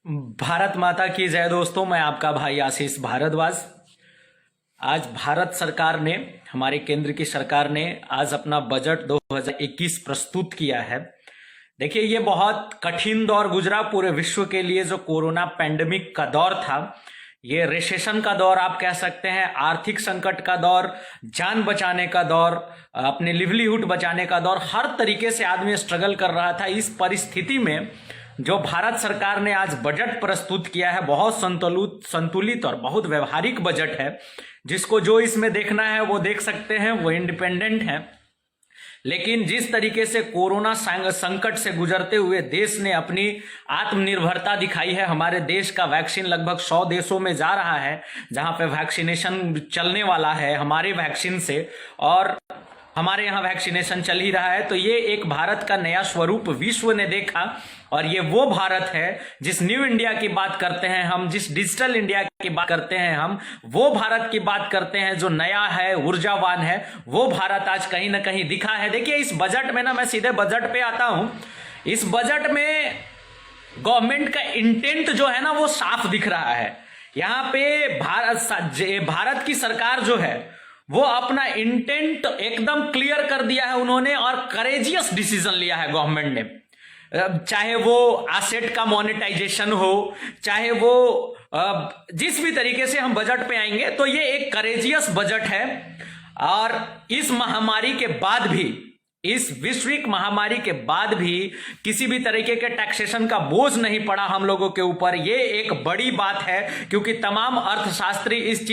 भारत माता की जय दोस्तों। मैं आपका भाई आशीष भारद्वाज। आज भारत सरकार ने, हमारे केंद्र की सरकार ने आज अपना बजट 2021 प्रस्तुत किया है। देखिए, ये बहुत कठिन दौर गुजरा पूरे विश्व के लिए। जो कोरोना पैंडेमिक का दौर था, ये रिसेशन का दौर आप कह सकते हैं, आर्थिक संकट का दौर, जान बचाने का दौर, अपने लिवलीहुड बचाने का दौर, हर तरीके से आदमी स्ट्रगल कर रहा था। इस परिस्थिति में जो भारत सरकार ने आज बजट प्रस्तुत किया है, बहुत संतुलित और बहुत व्यवहारिक बजट है। जिसको जो इसमें देखना है वो देख सकते हैं, वो इंडिपेंडेंट है। लेकिन जिस तरीके से कोरोना संकट से गुजरते हुए देश ने अपनी आत्मनिर्भरता दिखाई है, हमारे देश का वैक्सीन लगभग 100 देशों में जा रहा है, जहां पे वैक्सीनेशन चलने वाला है हमारे वैक्सीन से, और हमारे यहाँ वैक्सीनेशन चल ही रहा है। तो ये एक भारत का नया स्वरूप विश्व ने देखा, और ये वो भारत है जिस न्यू इंडिया की बात करते हैं हम, जिस डिजिटल इंडिया की बात करते हैं हम, वो भारत की बात करते हैं जो नया है, ऊर्जावान है। वो भारत आज कहीं ना कहीं दिखा है। देखिए, इस बजट में ना, मैं सीधे बजट पे आता हूं। इस बजट में गवर्नमेंट का इंटेंट जो है ना, वो साफ दिख रहा है। यहाँ पे भारत की सरकार जो है, वो अपना इंटेंट एकदम क्लियर कर दिया है उन्होंने, और करेजियस डिसीजन लिया है गवर्नमेंट ने। चाहे वो एसेट का मोनेटाइजेशन हो, चाहे वो जिस भी तरीके से हम बजट पे आएंगे, तो ये एक करेजियस बजट है। और इस महामारी के बाद भी, इस वैश्विक महामारी के बाद भी किसी भी तरीके के टैक्सेशन का बोझ नहीं पड़ा हम लोगों के ऊपर। ये एक बड़ी बात है, क्योंकि तमाम अर्थशास्त्री इस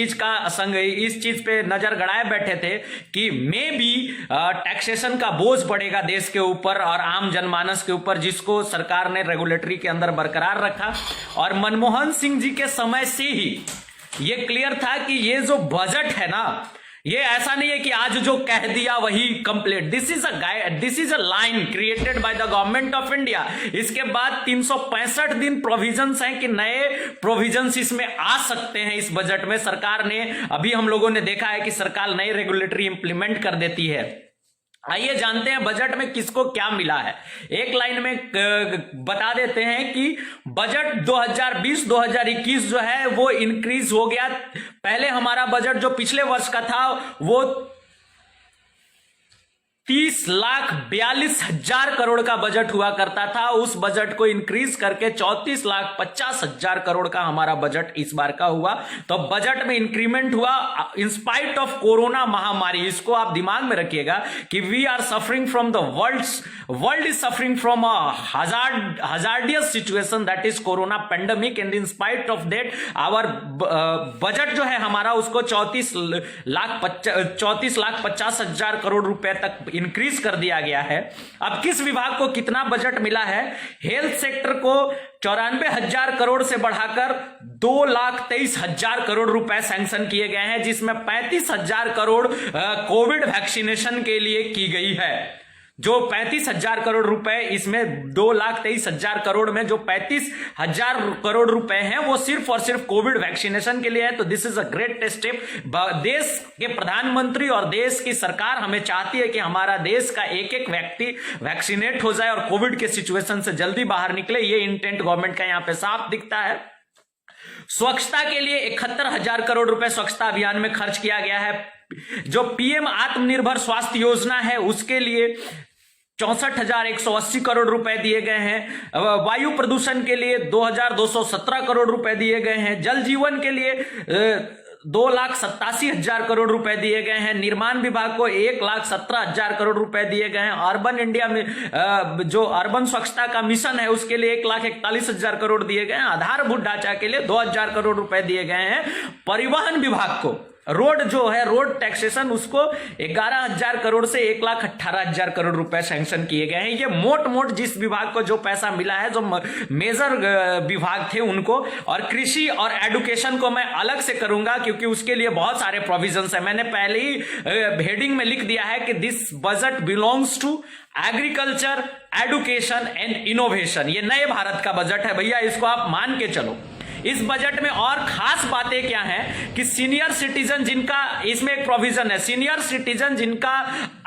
चीज पे नजर गड़ाए बैठे थे कि मे बी टैक्सेशन का बोझ पड़ेगा देश के ऊपर और आम जनमानस के ऊपर, जिसको सरकार ने रेगुलेटरी के अंदर बरकरार रखा। और मनमोहन सिंह जी के समय से ही ये क्लियर था कि ये जो बजट है ना, ये ऐसा नहीं है कि आज जो कह दिया वही complete. This is a line created by the government of India. इसके बाद 365 दिन प्रोविजंस हैं कि नए प्रोविजंस इसमें आ सकते हैं। इस बजट में सरकार ने, अभी हम लोगों ने देखा है कि सरकार नए रेगुलेटरी इंप्लीमेंट कर देती है। आइए जानते हैं बजट में किसको क्या मिला है। एक लाइन में बता देते हैं कि बजट 2020-2021 जो है वो इंक्रीज हो गया। पहले हमारा बजट जो पिछले वर्ष का था, वो 30,42,000 करोड़ का बजट हुआ करता था। उस बजट को इंक्रीज करके 34,50,000 करोड़ का हमारा बजट इस बार का हुआ। तो बजट में इंक्रीमेंट हुआ इन स्पाइट ऑफ कोरोना महामारी। इसको आप दिमाग में रखिएगा कि we are suffering from the world is suffering from a hazardous situation, that is corona pandemic, and in spite of that our budget जो है हमारा, उसको 34,50,000 करोड़ रुपए तक इंक्रीज कर दिया गया है। अब किस विभाग को कितना बजट मिला है? हेल्थ सेक्टर को 94,000 करोड़ से बढ़ाकर 2,23,000 करोड़ रुपए सैंक्शन किए गए हैं, जिसमें 35,000 करोड़ कोविड वैक्सीनेशन के लिए की गई है। जो 35,000 करोड़ रुपए, इसमें 2,23,000 करोड़ में जो 35,000 करोड़ रुपए हैं, वो सिर्फ और सिर्फ कोविड वैक्सीनेशन के लिए है। तो this is a great step. देश के प्रधानमंत्री और देश की सरकार हमें चाहती है कि हमारा देश का एक एक व्यक्ति वैक्सीनेट हो जाए और कोविड के सिचुएशन से जल्दी बाहर निकले। ये इंटेंट गवर्नमेंट का यहां पे साफ दिखता है। स्वच्छता के लिए 71,000 करोड़ रुपए स्वच्छता अभियान में खर्च किया गया है। जो पीएम आत्मनिर्भर स्वास्थ्य योजना है, उसके लिए 64,180 करोड़ रुपए दिए गए हैं। वायु प्रदूषण के लिए 2,217 करोड़ रुपए दिए गए हैं। जल जीवन के लिए 2,87,000 करोड़ रुपए दिए गए हैं। निर्माण विभाग को 1,17,000 करोड़ रुपए दिए गए हैं। अर्बन इंडिया में जो अर्बन स्वच्छता का मिशन है, उसके लिए 1,41,000 करोड़ दिए गए हैं। आधारभूत ढांचा के लिए 2,000 करोड़ रुपए दिए गए हैं। परिवहन विभाग को रोड जो है, रोड टैक्सेशन, उसको 11,000 करोड़ से 1,18,000 करोड़ रुपए सैंक्शन किए गए हैं। ये मोट जिस विभाग को जो पैसा मिला है, जो मेजर विभाग थे उनको। और कृषि और एडुकेशन को मैं अलग से करूंगा, क्योंकि उसके लिए बहुत सारे प्रोविजंस है। मैंने पहले ही हेडिंग में लिख दिया है कि this budget belongs to agriculture, education and innovation. ये नए भारत का बजट है भैया, इसको आप मान के चलो। इस बजट में और खास बातें क्या हैं कि सीनियर सिटीजन जिनका, इसमें एक प्रोविजन है, सीनियर सिटीजन जिनका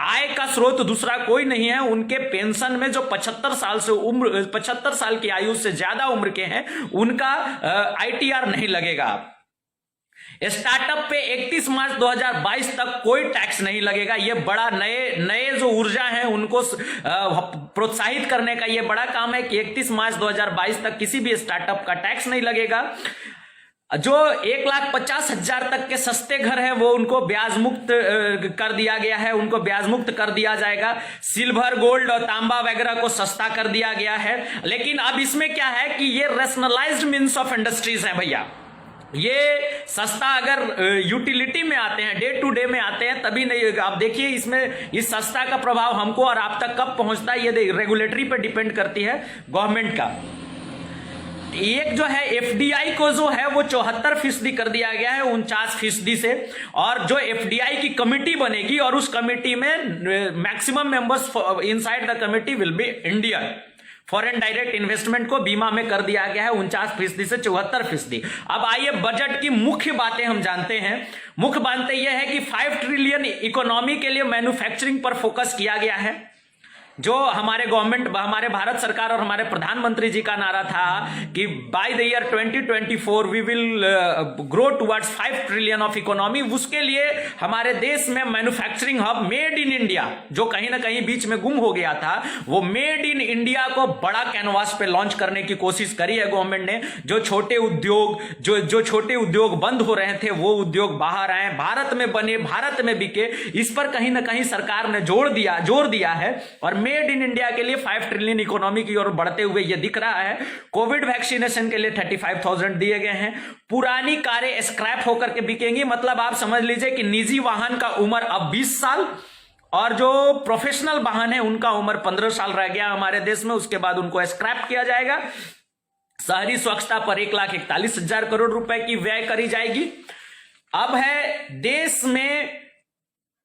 आय का स्रोत दूसरा कोई नहीं है, उनके पेंशन में जो 75 साल की आयु से ज्यादा उम्र के हैं उनका ITR नहीं लगेगा। स्टार्टअप पे 31 मार्च 2022 तक कोई टैक्स नहीं लगेगा। ये बड़ा नए जो ऊर्जा है उनको प्रोत्साहित करने का ये बड़ा काम है कि 31 मार्च 2022 तक किसी भी स्टार्टअप का टैक्स नहीं लगेगा। जो 1,50,000 तक के सस्ते घर हैं वो उनको ब्याज मुक्त कर दिया गया है, उनको ब्याज मुक्त कर दिया जाएगा। सिल्वर, गोल्ड और तांबा वगैरह को सस्ता कर दिया गया है। लेकिन अब इसमें क्या है कि ये रेशनलाइज्ड मीन्स ऑफ इंडस्ट्रीज है भैया। ये सस्ता अगर यूटिलिटी में आते हैं, डे टू डे में आते हैं तभी नहीं। आप देखिए इसमें इस सस्ता का प्रभाव हमको और आप तक कब पहुंचता है ये रेगुलेटरी पर डिपेंड करती है गवर्नमेंट का। एक जो है FDI को जो है वो 74% कर दिया गया है 49% से, और जो FDI की कमिटी बनेगी और उस कमिटी में maximum members inside the committee will be Indian. Foreign direct investment को बीमा में कर दिया गया है 49% से 74%। अब आइए बजट की मुख्य बातें हम जानते हैं। मुख्य बातें यह है कि 5 ट्रिलियन इकोनॉमी के लिए मैन्युफैक्चरिंग पर फोकस किया गया है। जो हमारे भारत सरकार और हमारे प्रधानमंत्री जी का नारा था कि by the year 2024 we will grow towards 5 trillion of economy, उसके लिए हमारे देश में manufacturing hub made in India, जो कहीं ना कहीं बीच में गुम हो गया था, वो मेड इन इंडिया को बड़ा कैनवास पे लॉन्च करने की कोशिश करी है गवर्नमेंट ने। जो छोटे उद्योग बंद हो रहे थे वो उद्योग बाहर आए, भारत में बने, भारत में बिके, इस पर कहीं ना कहीं सरकार ने जोर दिया है और मेड इन इंडिया के लिए 5 ट्रिलियन इकोनॉमी की ओर बढ़ते हुए यह दिख रहा है। कोविड वैक्सीनेशन के लिए 35,000 दिए गए हैं। पुरानी कारें स्क्रैप होकर के बिकेंगी, मतलब आप समझ लीजिए कि निजी वाहन का उम्र अब 20 साल और जो प्रोफेशनल वाहन है उनका उम्र 15 साल रह गया हमारे देश में, उसके बाद उनको स्क्रैप किया जाएगा। शहरी स्वच्छता पर 1,41,000 करोड़ रुपए की व्यय करी जाएगी। अब है देश में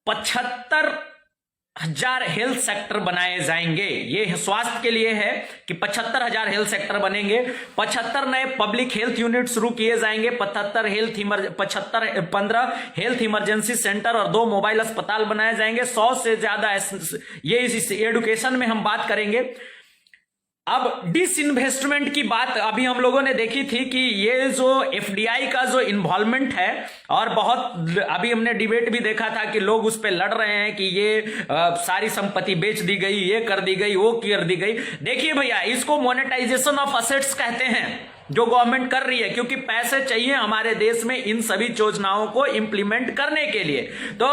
75,000 हेल्थ सेक्टर बनाए जाएंगे। ये स्वास्थ्य के लिए है कि 75,000 हेल्थ सेक्टर बनेंगे। 75 नए पब्लिक हेल्थ यूनिट शुरू किए जाएंगे। 15 हेल्थ इमरजेंसी सेंटर और 2 मोबाइल अस्पताल बनाए जाएंगे। 100 से ज्यादा ये इस एजुकेशन में हम बात करेंगे। अब डिसइन्वेस्टमेंट की बात अभी हम लोगों ने देखी थी कि ये जो FDI का जो इन्वॉल्वमेंट है, और बहुत अभी हमने डिबेट भी देखा था कि लोग उस पर लड़ रहे हैं कि ये सारी संपत्ति बेच दी गई, ये कर दी गई, वो कर दी गई। देखिए भैया, इसको मोनेटाइजेशन ऑफ असेट्स कहते हैं जो गवर्नमेंट कर रही है, क्योंकि पैसे चाहिए हमारे देश में इन सभी योजनाओं को इंप्लीमेंट करने के लिए। तो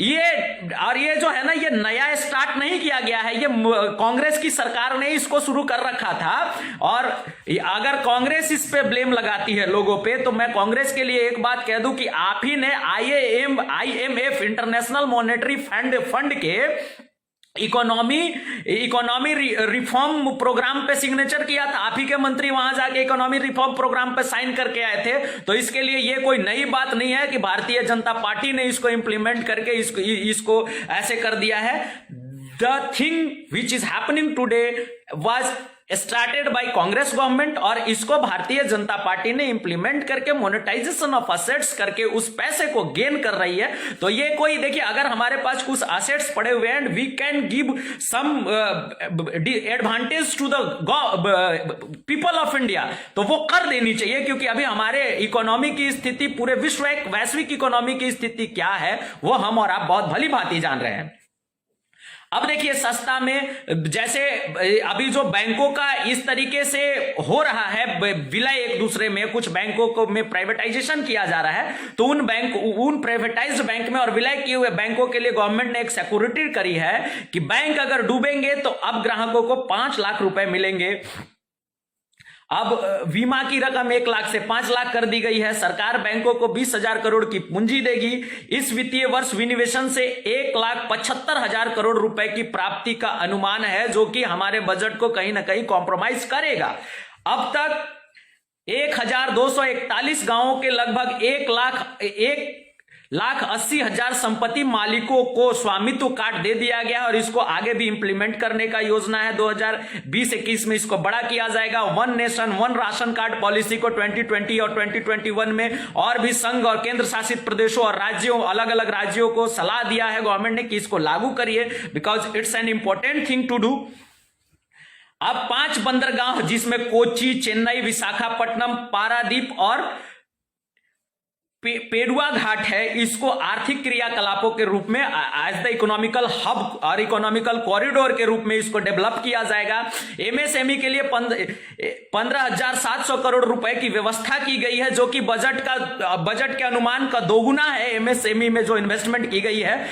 ये जो है ना, ये नया स्टार्ट नहीं किया गया है, ये कांग्रेस की सरकार ने इसको शुरू कर रखा था। और अगर कांग्रेस इस पे ब्लेम लगाती है लोगों पे, तो मैं कांग्रेस के लिए एक बात कह दूं कि आप ही ने IMF इंटरनेशनल मॉनेटरी फंड के इकोनॉमी रिफॉर्म प्रोग्राम पे सिग्नेचर किया था। आप ही के मंत्री वहां जाके इकोनॉमी रिफॉर्म प्रोग्राम पे साइन करके आए थे। तो इसके लिए ये कोई नई बात नहीं है कि भारतीय जनता पार्टी ने इसको इंप्लीमेंट करके इसको ऐसे कर दिया है। The thing which is happening today was started by Congress government, और इसको भारतीय जनता पार्टी ने इंप्लीमेंट करके मोनेटाइजेशन ऑफ असेट्स करके उस पैसे को गेन कर रही है। तो ये कोई, देखिए, अगर हमारे पास कुछ असेट्स पड़े हुए हैं, we can give some advantage to the people of India, तो वो कर देनी चाहिए, क्योंकि अभी हमारे इकोनॉमी की स्थिति, पूरे विश्व एक वैश्विक इकोनॉमी की स्थिति क्या है वो हम और आप बहुत भली भांति जान रहे हैं। अब देखिए, सस्ता में जैसे अभी जो बैंकों का इस तरीके से हो रहा है विलय एक दूसरे में, कुछ बैंकों को में प्राइवेटाइजेशन किया जा रहा है, तो उन प्राइवेटाइज्ड बैंक में और विलय किए हुए बैंकों के लिए गवर्नमेंट ने एक सिक्योरिटी करी है कि बैंक अगर डूबेंगे तो अब ग्राहकों को 5 लाख रुपए मिलेंगे। अब बीमा की रकम 1 लाख से 5 लाख कर दी गई है। सरकार बैंकों को 20,000 करोड़ की पूंजी देगी। इस वित्तीय वर्ष विनिवेशन से 1,75,000 करोड़ रुपए की प्राप्ति का अनुमान है, जो कि हमारे बजट को कहीं ना कहीं कॉम्प्रोमाइज करेगा। अब तक 1,241 गांवों के लगभग 1 1,80,000 संपत्ति मालिकों को स्वामित्व कार्ड दे दिया गया है और इसको आगे भी इंप्लीमेंट करने का योजना है। 2020-21 में इसको बड़ा किया जाएगा। One nation one ration card policy को 2020 और 2021 में और भी संघ और केंद्र शासित प्रदेशों और राज्यों, अलग अलग राज्यों को सलाह दिया है गवर्नमेंट ने कि इसको लागू करिए, because it's an important thing to do. अब 5 बंदरगाह जिसमें कोच्चि, चेन्नई, विशाखापट्टनम, पारादीप और पेडुआ घाट है, इसको आर्थिक क्रियाकलापों के रूप में एज द इकोनॉमिकल हब और इकोनॉमिकल कॉरिडोर के रूप में इसको डेवलप किया जाएगा। एमएसएमई के लिए 15,700 करोड़ रुपए की व्यवस्था की गई है, जो कि बजट के अनुमान का दोगुना है एमएसएमई में जो इन्वेस्टमेंट की गई है।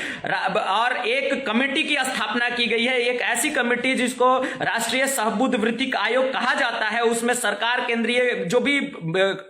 और एक कमेटी की स्थापना की गई है, एक ऐसी कमेटी जिसको राष्ट्रीय सहबुद्ध वृत्तिक आयोग कहा जाता है। उसमें सरकार केंद्रीय जो भी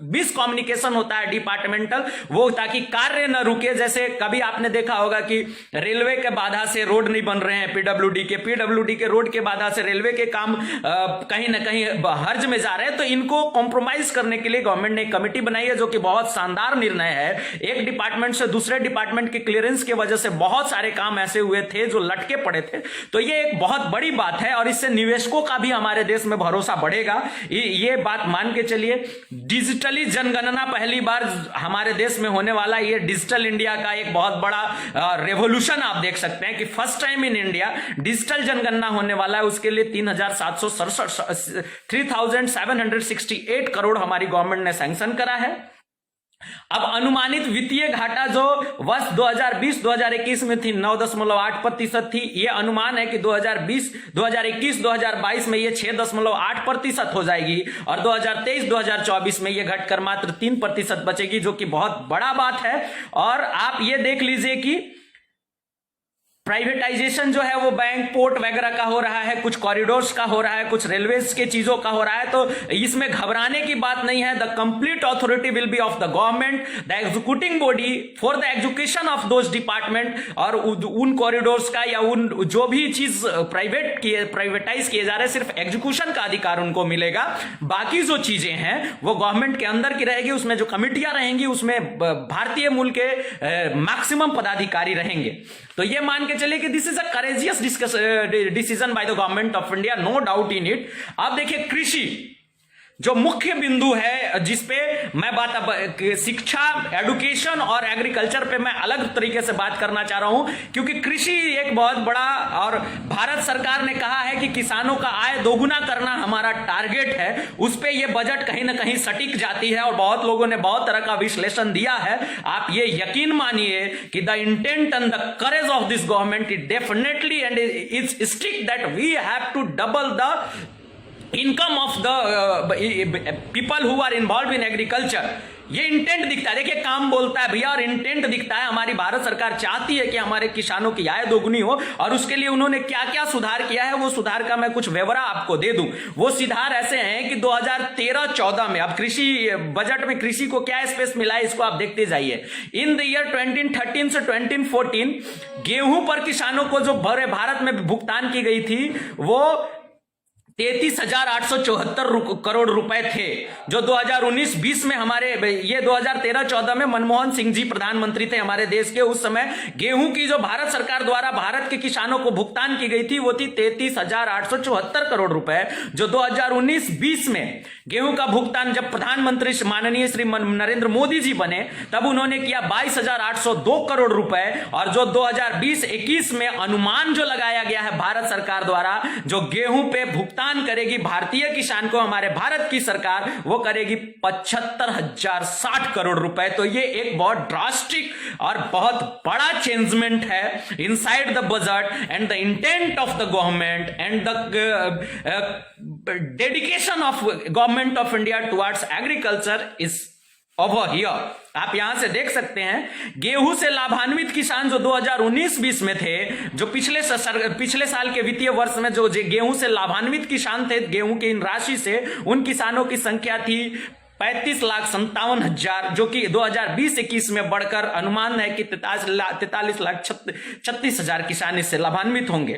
मिस कम्युनिकेशन होता है डिपार्टमेंटल, वो ताकि कार्य न रुके। जैसे कभी आपने देखा होगा कि रेलवे के बाधा से रोड नहीं बन रहे हैं, पीडब्ल्यूडी के रोड के बाधा से रेलवे के काम कहीं ना कहीं हर्ज में जा रहे हैं, तो इनको कॉम्प्रोमाइज करने के लिए गवर्नमेंट ने एक कमेटी बनाई है, जो कि बहुत शानदार निर्णय है। एक डिपार्टमेंट से दूसरे डिपार्टमेंट के क्लियरेंस की वजह से बहुत सारे काम ऐसे हुए थे जो लटके पड़े थे, तो ये एक बहुत बड़ी बात है और इससे निवेशकों का भी हमारे देश में भरोसा बढ़ेगा। ये बात मान के चलिए। डिजिटली जनगणना पहली बार हमारे देश में होने वाला, ये डिजिटल इंडिया का एक बहुत बड़ा रेवोल्यूशन आप देख सकते हैं कि first time in India digital जनगणना होने वाला है। उसके लिए 3,768 करोड़ हमारी गवर्नमेंट ने सैंक्शन करा है। अब अनुमानित वित्तीय घाटा जो वर्ष 2020-2021 में थी 9.8% थी, यह अनुमान है कि 2021-2022 में यह 6.8% हो जाएगी और 2023-2024 में यह घटकर मात्र 3% बचेगी, जो कि बहुत बड़ा बात है। और आप ये देख लीजिए कि प्राइवेटाइजेशन जो है वो बैंक, पोर्ट वगैरह का हो रहा है, कुछ कॉरिडोर्स का हो रहा है, कुछ रेलवेज के चीजों का हो रहा है, तो इसमें घबराने की बात नहीं है। The complete authority will be of the government, the executing body for the education of those department. और उन कॉरिडोर्स का या उन जो भी चीज प्राइवेटाइज किए जा रहे हैं, सिर्फ एग्जीक्यूशन का अधिकार उनको मिलेगा। बाकी जो चीजें हैं वो गवर्नमेंट के अंदर की रहेगी। उसमें जो कमिटियां रहेंगी उसमें भारतीय मूल के मैक्सिमम पदाधिकारी रहेंगे। तो ये मान के चलिए कि this is a courageous decision by the government of India, no doubt in it. अब देखिए कृषि जो मुख्य बिंदु है, जिसपे मैं बात शिक्षा, एडुकेशन और एग्रीकल्चर पे मैं अलग तरीके से बात करना चाह रहा हूं, क्योंकि कृषि एक बहुत बड़ा, और भारत सरकार ने कहा है कि किसानों का आय दोगुना करना हमारा टारगेट है। उस पे ये बजट कहीं ना कहीं सटीक जाती है और बहुत लोगों ने बहुत तरह का विश्लेषण दिया है। आप ये यकीन मानिए कि the intent and the courage of this government is definitely and is strict that we have to double the income of the people who are involve in agriculture. ये इंटेंट दिखता है, देखिए काम बोलता है भैया और इंटेंट दिखता है। हमारी भारत सरकार चाहती है कि हमारे किसानों की आय दोगुनी हो और उसके लिए उन्होंने क्या क्या सुधार किया है, वो सुधार का मैं कुछ विवरण आपको दे दूं। वो सुधार ऐसे हैं कि 2013-14 में, अब कृषि बजट में कृषि को क्या स्पेस मिला है इसको आप देखते जाइए। इन द ईयर 2013 से 2014 गेहूं पर किसानों को जो भरे भारत में भुगतान की गई थी वो 33,874 करोड़ रुपए थे, जो 2019-20 में हमारे, ये 2013-14 में मनमोहन सिंह जी प्रधानमंत्री थे हमारे देश के। उस समय गेहूं की जो भारत सरकार द्वारा भारत के किसानों को भुगतान की गई थी वो थी 33,874 करोड़ रुपए। जो 2019-20 में गेहूं का भुगतान जब प्रधानमंत्री माननीय श्री नरेंद्र मोदी जी बने तब उन्होंने किया 22,802 करोड़ रुपए। और जो 2020-21 में अनुमान जो लगाया गया है भारत सरकार द्वारा, जो गेहूं पे भुगतान करेगी भारतीय किसान को हमारे भारत की सरकार, वो करेगी 75,060 करोड़ रुपए। तो ये एक बहुत ड्रास्टिक और बहुत बड़ा चेंजमेंट है inside the budget and the intent of the government and the dedication of government of India towards agriculture is over here. आप यहां से देख सकते हैं गेहूं से लाभान्वित किसान जो 2019-20 में थे, जो पिछले साल के वित्तीय वर्ष में जो गेहूं से लाभान्वित किसान थे गेहूं की इन राशि से, उन किसानों की संख्या थी 35,57,000, जो कि 2020-21 में बढ़कर अनुमान है कि 43,36,000 किसान इससे लाभान्वित होंगे।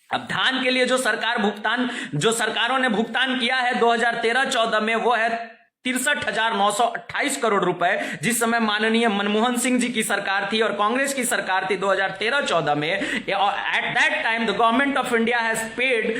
अब धान के लिए जो सरकारों ने भुगतान किया है 2013-14 में, वो है 63,928 करोड़ रुपए जिस समय माननीय मनमोहन सिंह जी की सरकार थी और कांग्रेस की सरकार थी 2013-14 में, at that time the government of India has paid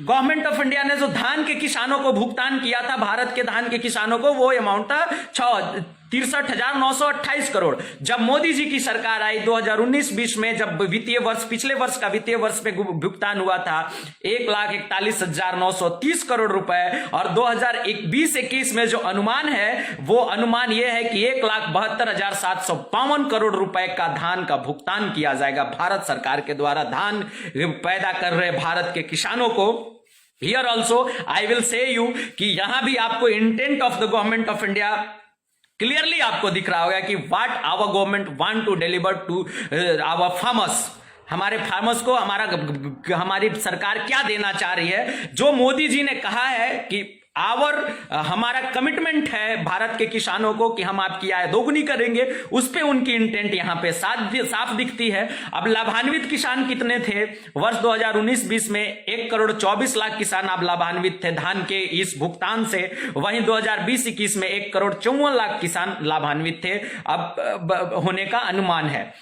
government of India ने जो धान के किसानों को भुगतान किया था, भारत के धान के किसानों को, वो अमाउंट था 63,928 करोड़। जब मोदी जी की सरकार आई 2019-20 में, जब वित्तीय वर्ष, पिछले वर्ष का वित्तीय वर्ष पे भुगतान हुआ था 1,41,930 करोड़ रुपए, और 2020-21 में जो अनुमान है वो अनुमान ये है कि 1,72,752 करोड़ रुपए का धान का भुगतान किया जाएगा भारत सरकार के द्वारा धान पैदा कर रहे भारत के किसानों को। Here also I will say you कि यहां भी आपको intent of the government of India clearly आपको दिख रहा होगा कि what our government want to deliver to our farmers. हमारे फार्मर्स को हमारी सरकार क्या देना चाह रही है। जो मोदी जी ने कहा है कि हमारा कमिटमेंट है भारत के किसानों को कि हम आपकी आय दोगुनी करेंगे, उस पे उनकी इंटेंट यहां पे साफ दिखती है। अब लाभान्वित किसान कितने थे वर्ष 2019-20 में? 1,24,00,000 किसान अब लाभान्वित थे धान के इस भुगतान से। वहीं 2020-21 में 1,54,00,000 किसान लाभान्वित थे अब होने का अनुमान है।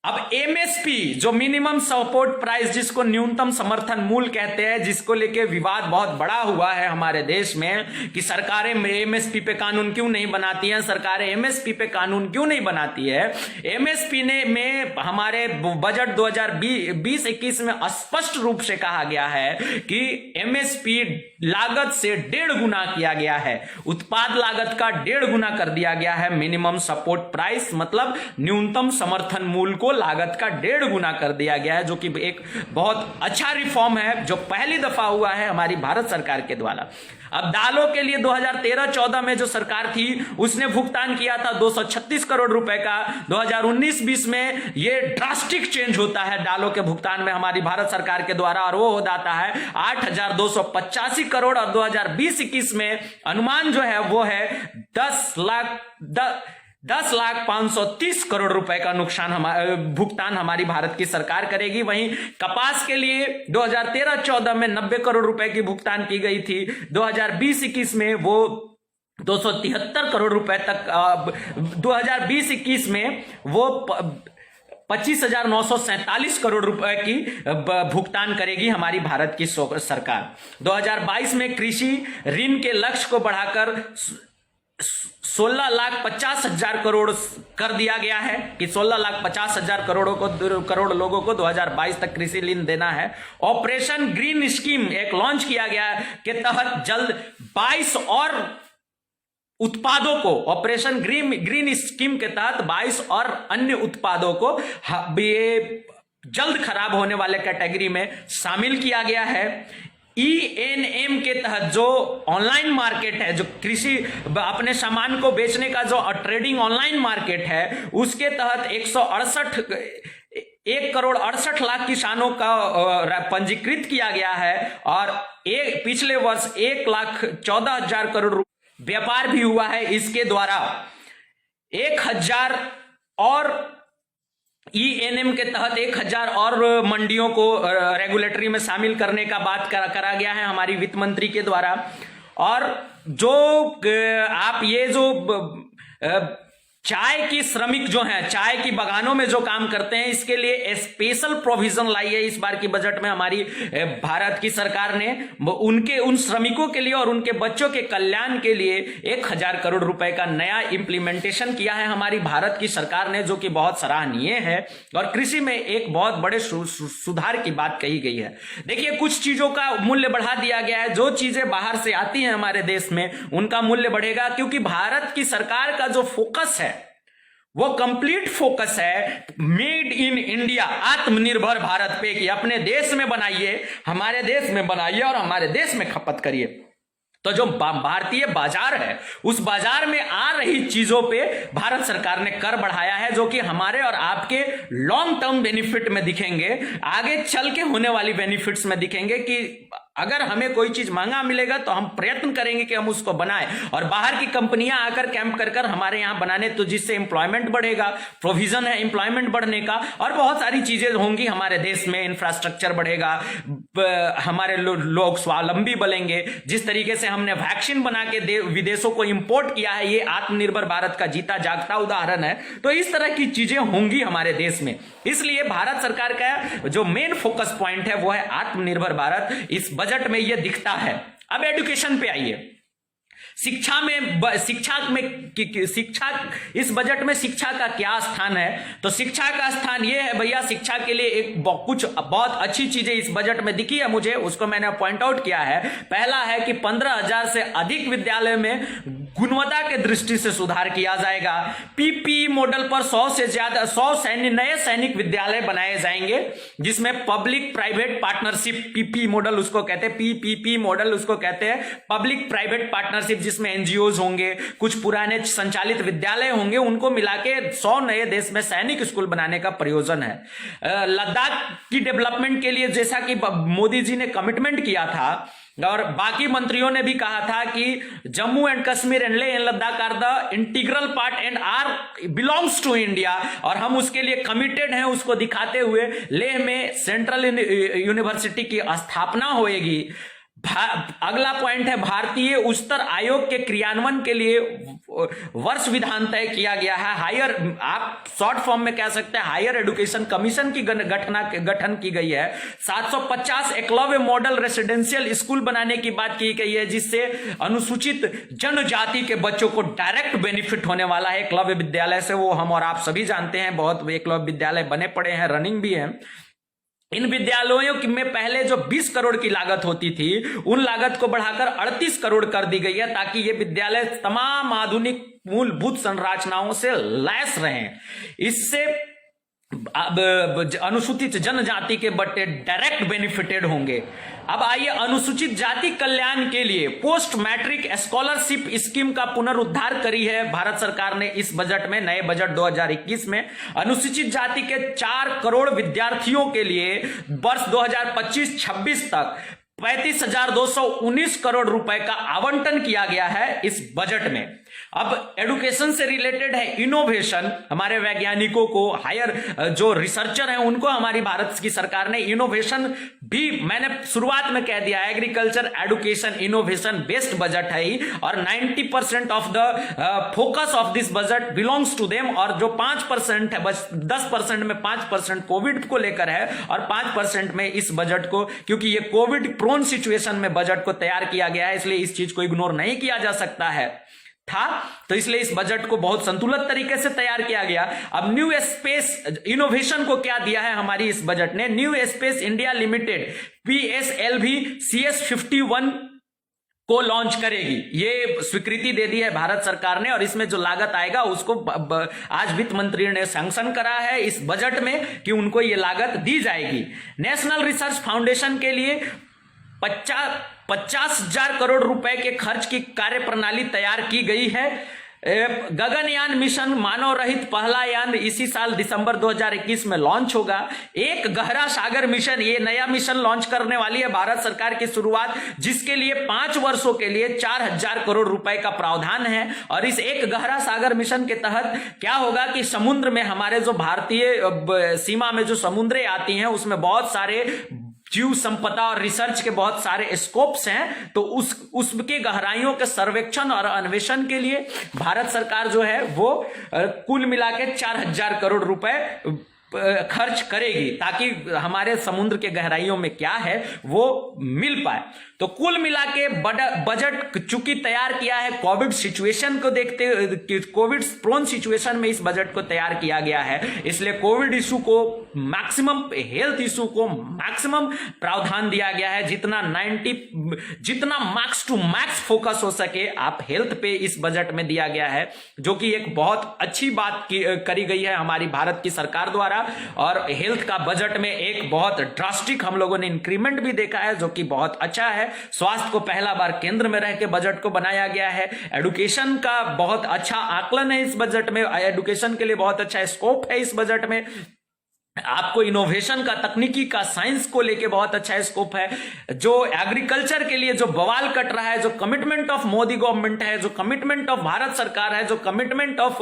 अब एमएसपी जो मिनिमम सपोर्ट प्राइस, जिसको न्यूनतम समर्थन मूल्य कहते हैं, जिसको लेके विवाद बहुत बड़ा हुआ है हमारे देश में कि सरकारें एमएसपी पे कानून क्यों नहीं बनाती हैं, सरकारें एमएसपी पे कानून क्यों नहीं बनाती है। एमएसपी में हमारे बजट 2020-21 में स्पष्ट रूप से कहा गया है कि एमएसपी लागत से 1.5 गुना किया गया है, उत्पाद लागत का 1.5 गुना कर दिया गया है। मिनिमम सपोर्ट प्राइस मतलब न्यूनतम समर्थन मूल्य को लागत का 1.5 गुना कर दिया गया है, जो कि एक बहुत अच्छा रिफॉर्म है जो पहली दफा हुआ है हमारी भारत सरकार के द्वारा। अब दालों के लिए 2013-14 में जो सरकार थी उसने भुगतान किया था 236 करोड़ रुपए का। 2019-20 में ये ड्रास्टिक चेंज होता है दालों के भुगतान में हमारी भारत सरकार के द्वारा, और वो हो जाता है 8,285 करोड़, और 2020-21 में अनुमान जो है वो है 10,0530 करोड़ रुपए का भुगतान हमारी भारत की सरकार करेगी। वहीं कपास के लिए 2013-14 में 90 करोड़ रुपए की भुगतान की गई थी। 2020-21 में वो 273 करोड़ रुपए तक, 2020-21 में वो 25,947 करोड़ रुपए की भुगतान करेगी हमारी भारत की सरकार। 2022 में कृषि ऋण के लक्ष्य को बढ़ाकर 16,50,000 करोड़ कर दिया गया है कि 16,50,000 करोड़ लोगों को 2022 तक कृषि ऋण देना है। ऑपरेशन ग्रीन स्कीम एक लॉन्च किया गया है के तहत जल्द 22 और उत्पादों को, ऑपरेशन ग्रीन स्कीम के तहत 22 और अन्य उत्पादों को ये जल्द खराब होने वाले कैटेगरी में शामिल किया गया है। ENM के तहत जो ऑनलाइन मार्केट है, जो कृषि अपने सामान को बेचने का जो ट्रेडिंग ऑनलाइन मार्केट है, उसके तहत 1,68,00,000 किसानों का पंजीकृत किया गया है, और पिछले वर्ष 1,14,000 करोड़ व्यापार भी हुआ है इसके द्वारा। 1,000 और ENM के तहत 1,000 और मंडियों को रेगुलेटरी में शामिल करने का बात करा गया है हमारी वित्त मंत्री के द्वारा। और जो आप ये जो चाय की श्रमिक जो हैं, चाय की बागानों में जो काम करते हैं, इसके लिए स्पेशल प्रोविजन लाई है इस बार की बजट में हमारी भारत की सरकार ने। उन श्रमिकों के लिए और उनके बच्चों के कल्याण के लिए 1,000 करोड़ रुपए का नया इंप्लीमेंटेशन किया है हमारी भारत की सरकार ने, जो कि बहुत सराहनीय है और कृषि में एक बहुत बड़े सुधार की बात कही गई है। देखिए, कुछ चीजों का मूल्य बढ़ा दिया गया है। जो चीजें बाहर से आती हैं हमारे देश में उनका मूल्य बढ़ेगा, क्योंकि भारत की सरकार का जो फोकस है वो कंप्लीट फोकस है मेड इन इंडिया, आत्मनिर्भर भारत पे, कि अपने देश में बनाइए, हमारे देश में बनाइए और हमारे देश में खपत करिए। तो जो भारतीय बाजार है उस बाजार में आ रही चीजों पे भारत सरकार ने कर बढ़ाया है, जो कि हमारे और आपके लॉन्ग टर्म बेनिफिट में दिखेंगे, आगे चल के होने वाली बेनिफिट्स में दिखेंगे कि अगर हमें कोई चीज महंगा मिलेगा तो हम प्रयत्न करेंगे कि हम उसको बनाएं, और बाहर की कंपनियां आकर कैंप कर कर हमारे यहां बनाने, तो जिससे एम्प्लॉयमेंट बढ़ेगा, प्रोविजन है एम्प्लॉयमेंट बढ़ने का, और बहुत सारी चीजें होंगी हमारे देश में, इंफ्रास्ट्रक्चर बढ़ेगा, हमारे लोग स्वावलंबी बनेंगे। जिस तरीके से हमने वैक्सीन बना के विदेशों को इंपोर्ट किया है, ये आत्मनिर्भर भारत का जीता जागता उदाहरण है। तो इस तरह की चीजें होंगी हमारे देश में, इसलिए भारत सरकार का जो मेन फोकस पॉइंट है वो है आत्मनिर्भर भारत। इस बजट में यह दिखता है। अब एजुकेशन पे आइए। शिक्षा इस बजट में शिक्षा का क्या स्थान है? तो शिक्षा का स्थान यह है भैया, शिक्षा के लिए कुछ बहुत अच्छी चीजें इस बजट में दिखी है मुझे, उसको मैंने पॉइंट आउट किया है। पहला है कि 15,000 से अधिक विद्यालय में गुणवत्ता के दृष्टि से सुधार किया जाएगा। पीपीई मॉडल पर 100 से ज्यादा 100 नए सैनिक विद्यालय बनाए जाएंगे, जिसमें public private partnership, PPE model उसको कहते हैं, पीपीपी मॉडल उसको कहते हैं, पब्लिक प्राइवेट पार्टनरशिप, जिसमें एनजीओज होंगे, कुछ पुराने संचालित विद्यालय होंगे, उनको मिला के 100 नए देश में सैनिक स्कूल बनाने का प्रयोजन है। लद्दाख की डेवलपमेंट के लिए जैसा कि मोदी जी ने कमिटमेंट किया था और बाकी मंत्रियों ने भी कहा था कि Jammu and Kashmir and Leh and Ladakh are the integral part and are belongs to India, और हम उसके लिए कमिटेड हैं। उसको दिखाते हुए लेह में सेंट्रल यूनिवर्सिटी की स्थापना होएगी। अगला पॉइंट है, भारतीय उच्चतर आयोग के क्रियान्वयन के लिए वर्ष विधान तय किया गया है। हायर, आप शॉर्ट फॉर्म में कह सकते हैं, हायर एजुकेशन कमीशन की गठन की गई है। 750 एकलव्य मॉडल रेसिडेंशियल स्कूल बनाने की बात की गई है, जिससे अनुसूचित जनजाति के बच्चों को डायरेक्ट बेनिफिट होने वाला है एकलव्य विद्यालय से। वो हम और आप सभी जानते हैं, बहुत एकलव्य विद्यालय बने पड़े हैं, रनिंग भी है। इन विद्यालयों में पहले जो 20 करोड़ की लागत होती थी, उन लागत को बढ़ाकर 38 करोड़ कर दी गई है, ताकि ये विद्यालय तमाम आधुनिक मूलभूत संरचनाओं से लैस रहें। इससे अनुसूचित जनजाति के बच्चे डायरेक्ट बेनिफिटेड होंगे। अब आइए, अनुसूचित जाति कल्याण के लिए पोस्ट मैट्रिक स्कॉलरशिप स्कीम का पुनरुद्धार करी है भारत सरकार ने इस बजट में, नए बजट 2021 में। अनुसूचित जाति के 4 करोड़ विद्यार्थियों के लिए वर्ष 2025-26 तक 35,219 करोड़ रुपए का आवंटन किया गया है इस बजट में। अब एडुकेशन से रिलेटेड है इनोवेशन, हमारे वैज्ञानिकों को, हायर जो रिसर्चर हैं उनको हमारी भारत की सरकार ने इनोवेशन भी, मैंने शुरुआत में कह दिया, agriculture education innovation based budget है ही, और 90% of the focus of this budget belongs to them. और जो 5% है, बस 10% में 5% कोविड को लेकर है, और 5% में इस बजट को, क्योंकि ये कोविड प्रोन सिचुएशन में बजट को तैयार किया गया है, इसलिए इस चीज को इग्नोर नहीं किया जा सकता है तो इसलिए इस बजट को बहुत संतुलित तरीके से तैयार किया गया। अब न्यू स्पेस इनोवेशन को क्या दिया है हमारी इस बजट ने? New space India limited PSLV CS51 को लॉन्च करेगी, ये स्वीकृति दे दी है भारत सरकार ने, और इसमें जो लागत आएगा उसको आज वित्त मंत्री ने सैंक्शन करा है इस बजट में कि उनको ये लागत दी जाएगी। नेशनल रिसर्च फाउंडेशन के लिए 50,000 करोड़ रुपए के खर्च की कार्य प्रणाली तैयार की गई है। गगनयान मिशन, मानव रहित पहला यान इसी साल दिसंबर 2021 में लॉन्च होगा। एक गहरा सागर मिशन, ये नया मिशन लॉन्च करने वाली है भारत सरकार की शुरुआत, जिसके लिए 5 वर्षों के लिए 4,000 करोड़ रुपए का प्रावधान है। और इस एक गहरा सागर मिशन के तहत क्या होगा कि समुद्र में, हमारे जो भारतीय सीमा में जो समुद्रें आती हैं, उसमें बहुत सारे जीव संपदा और रिसर्च के बहुत सारे स्कोप्स हैं, तो उसके गहराइयों के सर्वेक्षण और अन्वेषण के लिए भारत सरकार जो है वो कुल मिला के 4,000 करोड़ रुपए खर्च करेगी, ताकि हमारे समुद्र के गहराइयों में क्या है वो मिल पाए। तो कुल मिला के बजट चूंकि तैयार किया है कोविड सिचुएशन को देखते, कोविड प्रोन सिचुएशन में इस बजट को तैयार किया गया है, इसलिए कोविड इशू को मैक्सिमम, हेल्थ इशू को मैक्सिमम प्रावधान दिया गया है। जितना मैक्स टू मैक्स फोकस हो सके आप हेल्थ पे इस बजट में दिया गया है, जो कि एक बहुत अच्छी बात करी गई है हमारी भारत की सरकार द्वारा। और हेल्थ का बजट में एक बहुत ड्रास्टिक हम लोगों ने इंक्रीमेंट भी देखा है, जो कि बहुत अच्छा है। स्वास्थ्य को पहला बार केंद्र में रह के बजट को बनाया गया है। एडुकेशन का बहुत अच्छा आकलन है इस बजट में, एडुकेशन के लिए बहुत अच्छा स्कोप है इस बजट में। आपको इनोवेशन का, तकनीकी का, साइंस को लेके बहुत अच्छा स्कोप है। जो एग्रीकल्चर के लिए जो बवाल कट रहा है, जो कमिटमेंट ऑफ मोदी गवर्नमेंट है, जो कमिटमेंट ऑफ भारत सरकार है, जो कमिटमेंट ऑफ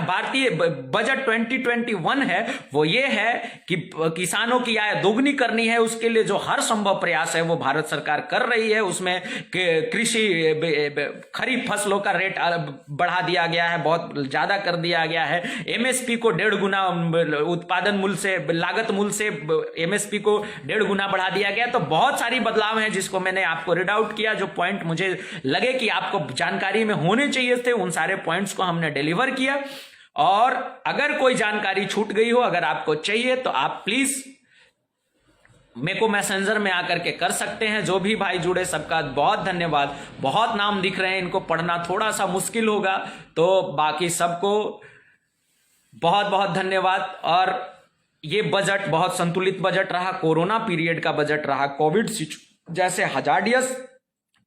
भारतीय बजट 2021 है, वो ये है कि किसानों की आय दोगुनी करनी है। उसके लिए जो हर संभव प्रयास है वो भारत सरकार कर रही है। उसमें कृषि खरीफ फसलों का रेट बढ़ा दिया गया है, बहुत ज्यादा कर दिया गया है। एमएसपी को 1.5 गुना, उत्पादन मूल्य से, लागत मूल्य से एमएसपी को 1.5 गुना बढ़ा दिया गया। तो बहुत सारी बदलाव हैं जिसको मैंने आपको रीड आउट किया। जो पॉइंट मुझे लगे कि आपको जानकारी में होने चाहिए थे, उन सारे पॉइंट्स को हमने डिलीवर किया। और अगर कोई जानकारी छूट गई हो, अगर आपको चाहिए, तो आप प्लीज मेरे को मैसेंजर में आकर के कर सकते हैं। जो भी भाई जुड़े सबका बहुत धन्यवाद। बहुत नाम दिख रहे हैं, इनको पढ़ना थोड़ा सा मुश्किल होगा, तो बाकी सबको बहुत बहुत धन्यवाद। और ये बजट बहुत संतुलित बजट रहा, कोरोना पीरियड का बजट रहा। कोविड जैसे हजार्डियस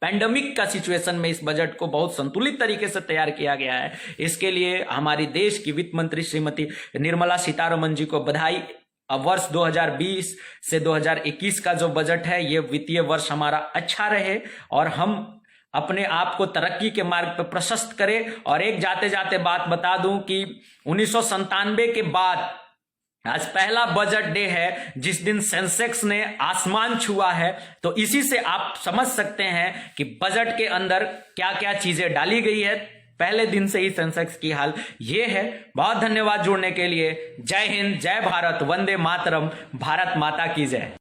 पैंडेमिक का सिचुएशन में इस बजट को बहुत संतुलित तरीके से तैयार किया गया है। इसके लिए हमारी देश की वित्त मंत्री श्रीमती निर्मला सीतारमण जी को बधाई। अब वर्ष 2020 से 2021 का जो बजट है, ये वित्तीय वर्ष हमारा अच्छा रहे और हम अपने आप को तरक्की के मार्ग पर प्रशस्त करें। और एक जाते जाते बात बता दूं कि 1997 के बाद आज पहला बजट डे है जिस दिन सेंसेक्स ने आसमान छुआ है। तो इसी से आप समझ सकते हैं कि बजट के अंदर क्या क्या चीजें डाली गई है। पहले दिन से ही सेंसेक्स की हाल ये है। बहुत धन्यवाद जुड़ने के लिए। जय हिंद, जय भारत, वंदे मातरम, भारत माता की जय।